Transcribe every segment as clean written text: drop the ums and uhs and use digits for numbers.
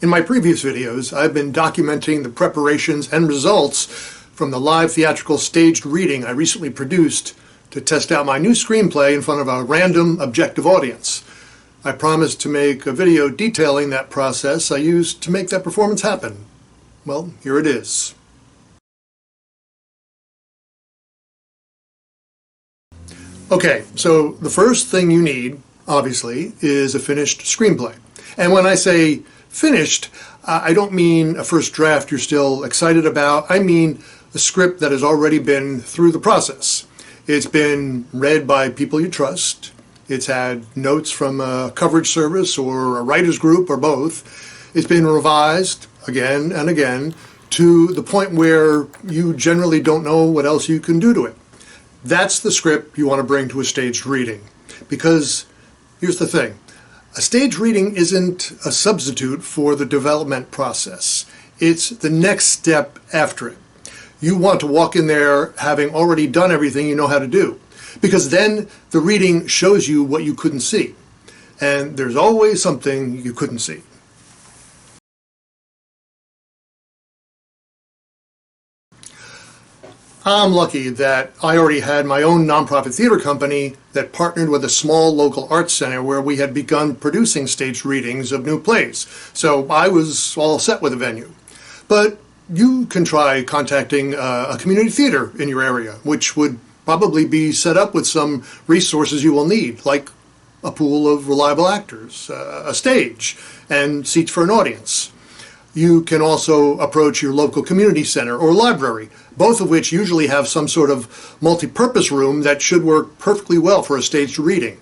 In my previous videos, I've been documenting the preparations and results from the live theatrical staged reading I recently produced to test out my new screenplay in front of a random objective audience. I promised to make a video detailing that process I used to make that performance happen. Well, here it is. Okay, so the first thing you need, obviously, is a finished screenplay. And when I say finished, I don't mean a first draft you're still excited about. I mean a script that has already been through the process. It's been read by people you trust. It's had notes from a coverage service or a writer's group or both. It's been revised again and again to the point where you generally don't know what else you can do to it. That's the script you want to bring to a staged reading. Because here's the thing. A staged reading isn't a substitute for the development process. It's the next step after it. You want to walk in there having already done everything you know how to do, because then the reading shows you what you couldn't see. And there's always something you couldn't see. I'm lucky that I already had my own nonprofit theater company that partnered with a small local arts center where we had begun producing staged readings of new plays. So I was all set with a venue. But you can try contacting a community theater in your area, which would probably be set up with some resources you will need, like a pool of reliable actors, a stage, and seats for an audience. You can also approach your local community center or library, both of which usually have some sort of multi-purpose room that should work perfectly well for a staged reading.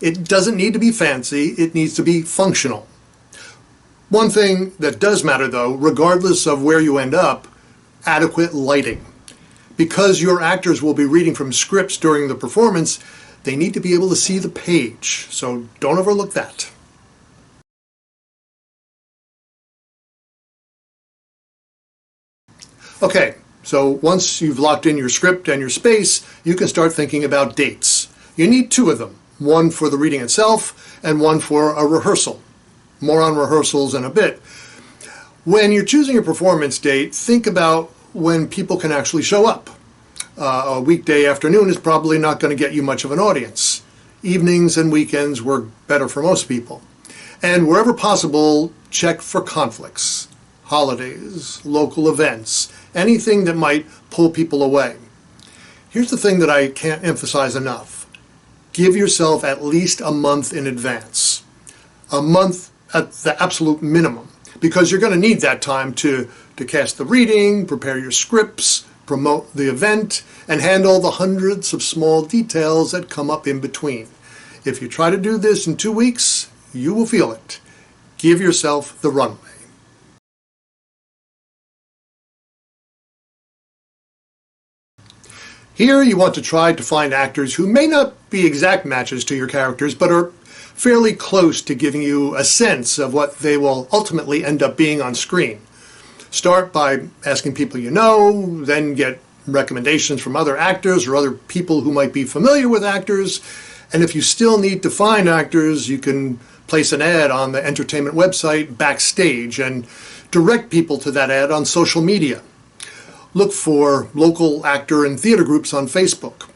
It doesn't need to be fancy, it needs to be functional. One thing that does matter though, regardless of where you end up, adequate lighting. Because your actors will be reading from scripts during the performance, they need to be able to see the page, so don't overlook that. Okay, so once you've locked in your script and your space, you can start thinking about dates. You need two of them, one for the reading itself and one for a rehearsal. More on rehearsals in a bit. When you're choosing a performance date, think about when people can actually show up. A weekday afternoon is probably not going to get you much of an audience. Evenings and weekends work better for most people. And wherever possible, check for conflicts, holidays, local events, anything that might pull people away. Here's the thing that I can't emphasize enough. Give yourself at least a month in advance. A month at the absolute minimum, because you're going to need that time to cast the reading, prepare your scripts, promote the event, and handle the hundreds of small details that come up in between. If you try to do this in 2 weeks, you will feel it. Give yourself the runway. Here you want to try to find actors who may not be exact matches to your characters, but are fairly close to giving you a sense of what they will ultimately end up being on screen. Start by asking people you know, then get recommendations from other actors or other people who might be familiar with actors, and if you still need to find actors, you can place an ad on the entertainment website Backstage and direct people to that ad on social media. Look for local actor and theater groups on Facebook.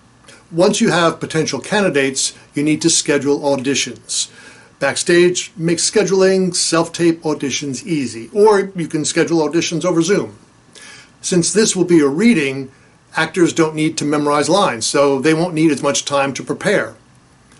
Once you have potential candidates, you need to schedule auditions. Backstage makes scheduling self-tape auditions easy, or you can schedule auditions over Zoom. Since this will be a reading, actors don't need to memorize lines, so they won't need as much time to prepare.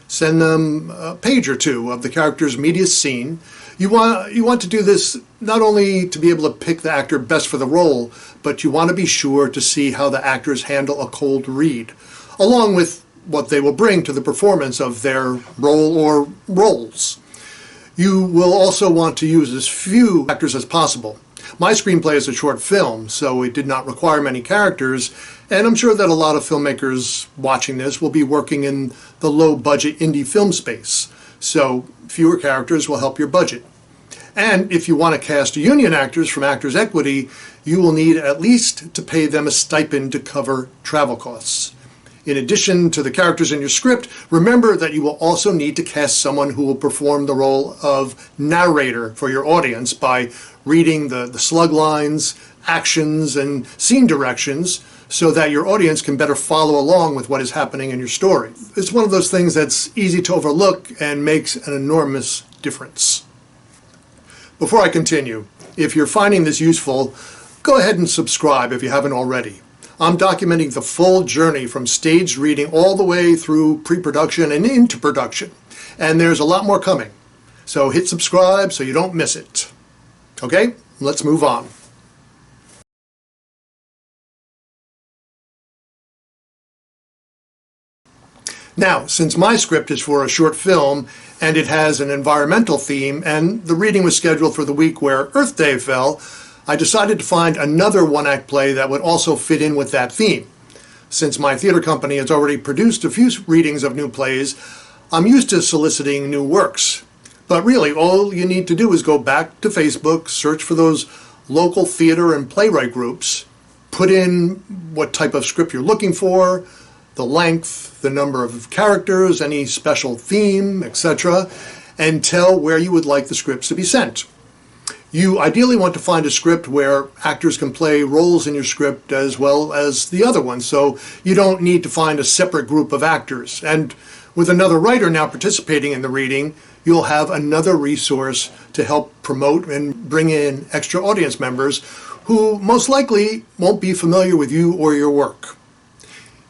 Send them a page or two of the character's media scene. You want to do this not only to be able to pick the actor best for the role, but you want to be sure to see how the actors handle a cold read, along with what they will bring to the performance of their role or roles. You will also want to use as few actors as possible. My screenplay is a short film, so it did not require many characters, and I'm sure that a lot of filmmakers watching this will be working in the low-budget indie film space, so fewer characters will help your budget. And if you want to cast union actors from Actors Equity, you will need at least to pay them a stipend to cover travel costs. In addition to the characters in your script, remember that you will also need to cast someone who will perform the role of narrator for your audience by reading the slug lines, actions, and scene directions so that your audience can better follow along with what is happening in your story. It's one of those things that's easy to overlook and makes an enormous difference. Before I continue, if you're finding this useful, go ahead and subscribe if you haven't already. I'm documenting the full journey from staged reading all the way through pre-production and into production. And there's a lot more coming. So hit subscribe so you don't miss it. Okay, let's move on. Now, since my script is for a short film and it has an environmental theme and the reading was scheduled for the week where Earth Day fell, I decided to find another one-act play that would also fit in with that theme. Since my theater company has already produced a few readings of new plays, I'm used to soliciting new works. But really, all you need to do is go back to Facebook, search for those local theater and playwright groups, put in what type of script you're looking for, the length, the number of characters, any special theme, etc., and tell where you would like the scripts to be sent. You ideally want to find a script where actors can play roles in your script as well as the other ones, so you don't need to find a separate group of actors. And with another writer now participating in the reading, you'll have another resource to help promote and bring in extra audience members who most likely won't be familiar with you or your work.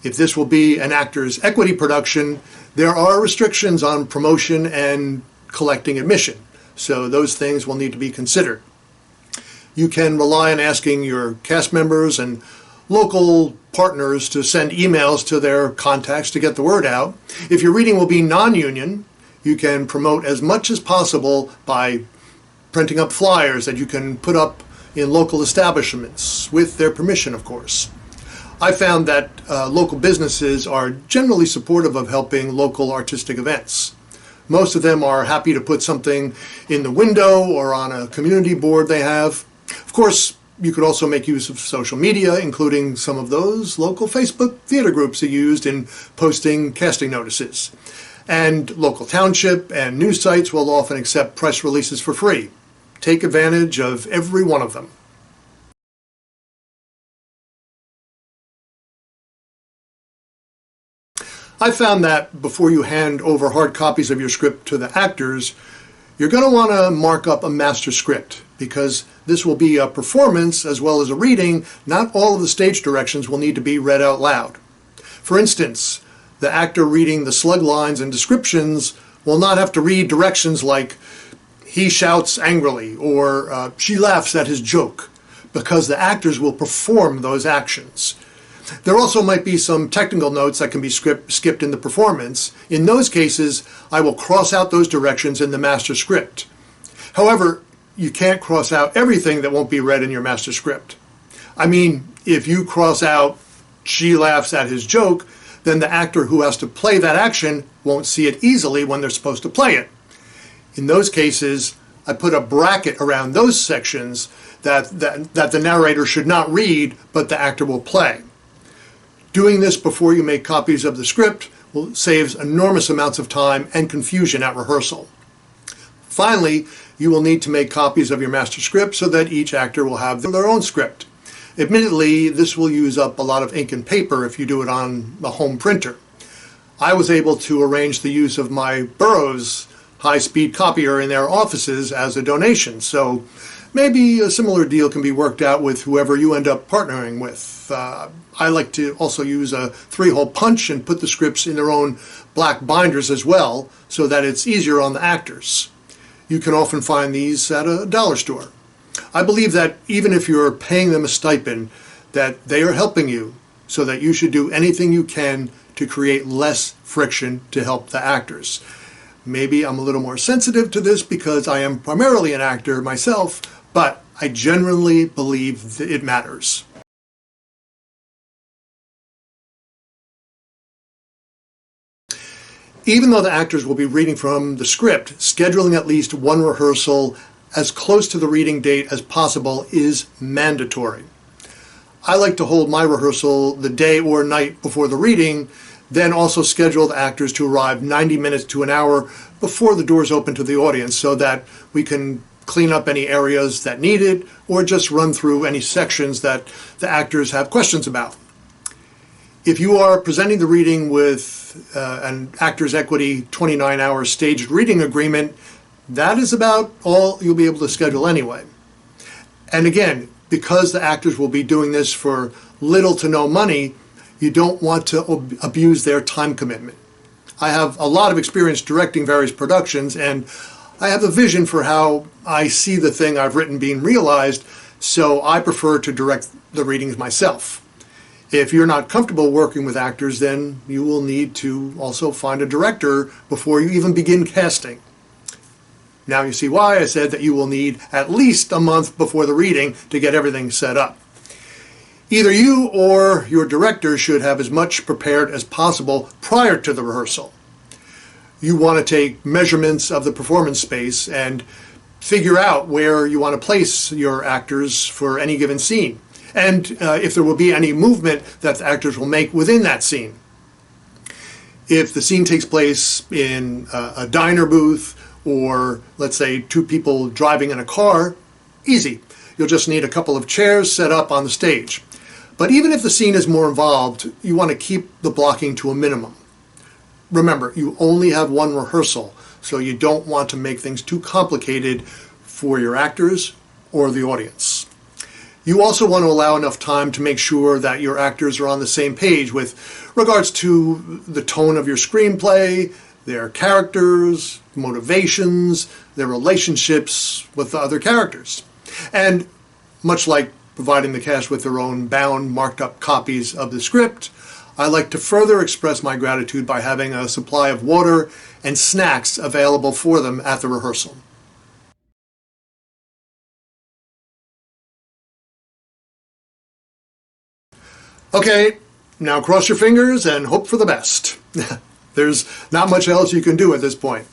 If this will be an actor's equity production, there are restrictions on promotion and collecting admission. So those things will need to be considered. You can rely on asking your cast members and local partners to send emails to their contacts to get the word out. If your reading will be non-union, you can promote as much as possible by printing up flyers that you can put up in local establishments, with their permission, of course. I found that local businesses are generally supportive of helping local artistic events. Most of them are happy to put something in the window or on a community board they have. Of course, you could also make use of social media, including some of those local Facebook theater groups are used in posting casting notices. And local township and news sites will often accept press releases for free. Take advantage of every one of them. I found that before you hand over hard copies of your script to the actors, you're going to want to mark up a master script, because this will be a performance as well as a reading. Not all of the stage directions will need to be read out loud. For instance, the actor reading the slug lines and descriptions will not have to read directions like "he shouts angrily" or "she laughs at his joke," because the actors will perform those actions. There also might be some technical notes that can be skipped in the performance. In those cases, I will cross out those directions in the master script. However, you can't cross out everything that won't be read in your master script. I mean, if you cross out "she laughs at his joke," then the actor who has to play that action won't see it easily when they're supposed to play it. In those cases, I put a bracket around those sections that the narrator should not read, but the actor will play. Doing this before you make copies of the script saves enormous amounts of time and confusion at rehearsal. Finally, you will need to make copies of your master script so that each actor will have their own script. Admittedly, this will use up a lot of ink and paper if you do it on a home printer. I was able to arrange the use of my Burroughs high-speed copier in their offices as a donation, so maybe a similar deal can be worked out with whoever you end up partnering with. I like to also use a 3-hole punch and put the scripts in their own black binders as well, so that it's easier on the actors. You can often find these at a dollar store. I believe that even if you're paying them a stipend, that they are helping you, so that you should do anything you can to create less friction to help the actors. Maybe I'm a little more sensitive to this because I am primarily an actor myself, but I genuinely believe that it matters. Even though the actors will be reading from the script, scheduling at least one rehearsal as close to the reading date as possible is mandatory. I like to hold my rehearsal the day or night before the reading, then also schedule the actors to arrive 90 minutes to an hour before the doors open to the audience so that we can clean up any areas that need it or just run through any sections that the actors have questions about. If you are presenting the reading with an Actors Equity 29-hour staged reading agreement, that is about all you'll be able to schedule anyway. And again, because the actors will be doing this for little to no money, you don't want to abuse their time commitment. I have a lot of experience directing various productions, and I have a vision for how I see the thing I've written being realized, so I prefer to direct the readings myself. If you're not comfortable working with actors, then you will need to also find a director before you even begin casting. Now you see why I said that you will need at least a month before the reading to get everything set up. Either you or your director should have as much prepared as possible prior to the rehearsal. You want to take measurements of the performance space and figure out where you want to place your actors for any given scene, and if there will be any movement that the actors will make within that scene. If the scene takes place in a diner booth, or let's say two people driving in a car, easy. You'll just need a couple of chairs set up on the stage. But even if the scene is more involved, you want to keep the blocking to a minimum. Remember, you only have one rehearsal, so you don't want to make things too complicated for your actors or the audience. You also want to allow enough time to make sure that your actors are on the same page with regards to the tone of your screenplay, their characters, motivations, their relationships with the other characters. And much like providing the cast with their own bound, marked up copies of the script, I like to further express my gratitude by having a supply of water and snacks available for them at the rehearsal. Okay, now cross your fingers and hope for the best. There's not much else you can do at this point.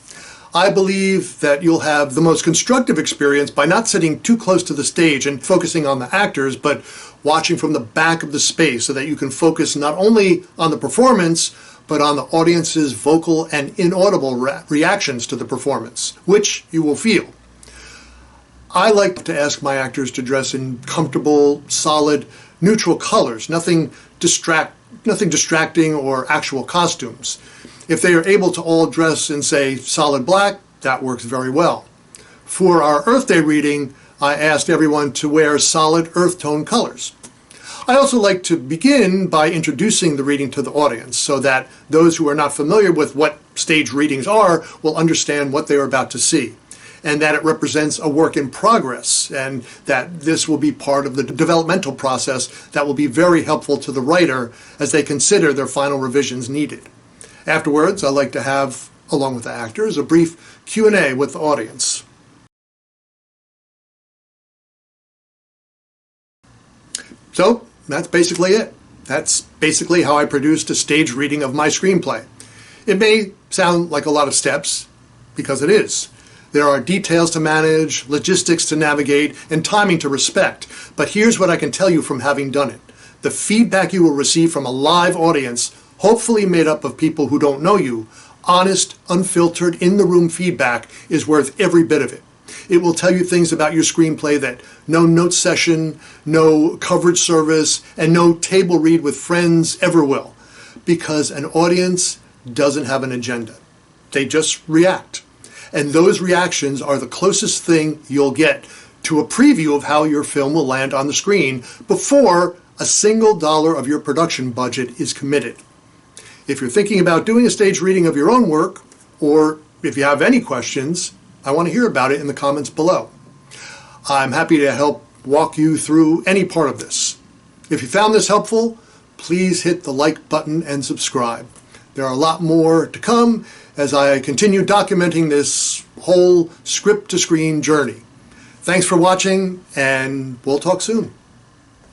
I believe that you'll have the most constructive experience by not sitting too close to the stage and focusing on the actors, but watching from the back of the space so that you can focus not only on the performance, but on the audience's vocal and inaudible reactions to the performance, which you will feel. I like to ask my actors to dress in comfortable, solid, neutral colors, nothing distracting or actual costumes. If they are able to all dress in, say, solid black, that works very well. For our Earth Day reading, I asked everyone to wear solid earth tone colors. I also like to begin by introducing the reading to the audience so that those who are not familiar with what stage readings are will understand what they are about to see, and that it represents a work in progress, and that this will be part of the developmental process that will be very helpful to the writer as they consider their final revisions needed. Afterwards, I like to have, along with the actors, a brief Q&A with the audience. So, that's basically it. That's basically how I produced a stage reading of my screenplay. It may sound like a lot of steps, because it is. There are details to manage, logistics to navigate, and timing to respect. But here's what I can tell you from having done it. The feedback you will receive from a live audience, hopefully made up of people who don't know you, honest, unfiltered, in-the-room feedback is worth every bit of it. It will tell you things about your screenplay that no note session, no coverage service, and no table read with friends ever will. Because an audience doesn't have an agenda. They just react. And those reactions are the closest thing you'll get to a preview of how your film will land on the screen before a single dollar of your production budget is committed. If you're thinking about doing a stage reading of your own work, or if you have any questions, I want to hear about it in the comments below. I'm happy to help walk you through any part of this. If you found this helpful, please hit the like button and subscribe. There are a lot more to come as I continue documenting this whole script-to-screen journey. Thanks for watching, and we'll talk soon.